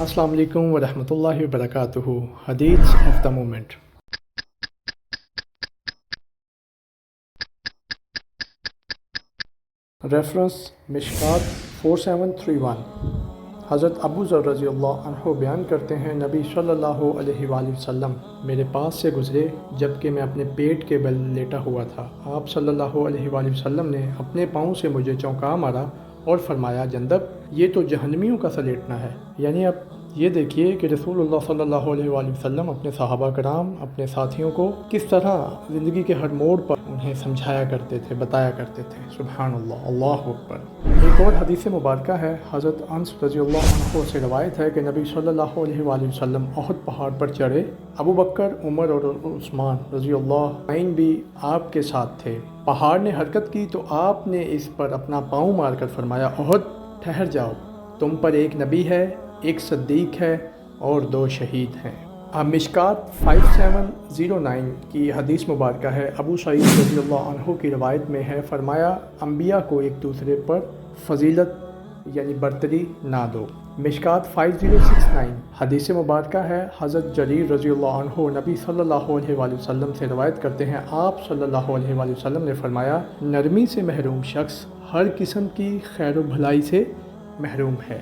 السلام علیکم ورحمۃ اللہ وبرکاتہ۔ حدیث آف دا مومنٹ۔ ریفرنس مشکات 4731۔ حضرت ابو ذر رضی اللہ عنہ بیان کرتے ہیں، نبی صلی اللہ علیہ وآلہ وسلم میرے پاس سے گزرے جبکہ میں اپنے پیٹ کے بل لیٹا ہوا تھا۔ آپ صلی اللہ علیہ وآلہ وسلم نے اپنے پاؤں سے مجھے چونکا مارا اور فرمایا، جندب یہ تو جہنمیوں کا سلیٹنا ہے۔ یعنی اب یہ دیکھیے کہ رسول اللہ صلی اللہ علیہ وآلہ وسلم اپنے صحابہ کرام، اپنے ساتھیوں کو کس طرح زندگی کے ہر موڑ پر انہیں سمجھایا کرتے تھے، بتایا کرتے تھے۔ سبحان اللہ، اللہ اکبر۔ ایک اور حدیث مبارکہ ہے، حضرت انس رضی اللہ عنہ سے روایت ہے کہ نبی صلی اللہ علیہ وآلہ وسلم احد پہاڑ پر چڑھے، ابو بکر، عمر اور عثمان رضی اللہ عنہ بھی آپ کے ساتھ تھے۔ پہاڑ نے حرکت کی تو آپ نے اس پر اپنا پاؤں مار کر فرمایا، احد ٹھہر جاؤ، تم پر ایک نبی ہے، ایک صدیق ہے اور 2 شہید ہیں۔ مشکات 5709 کی حدیث مبارکہ ہے، ابو سعید رضی اللہ عنہ کی روایت میں ہے، فرمایا انبیاء کو ایک دوسرے پر فضیلت یعنی برتری نہ دو۔ مشکات 5069 حدیث مبارکہ ہے، حضرت جریر رضی اللہ عنہ نبی صلی اللہ علیہ وآلہ وسلم سے روایت کرتے ہیں، آپ صلی اللہ علیہ وآلہ وسلم نے فرمایا، نرمی سے محروم شخص ہر قسم کی خیر و بھلائی سے محروم ہے۔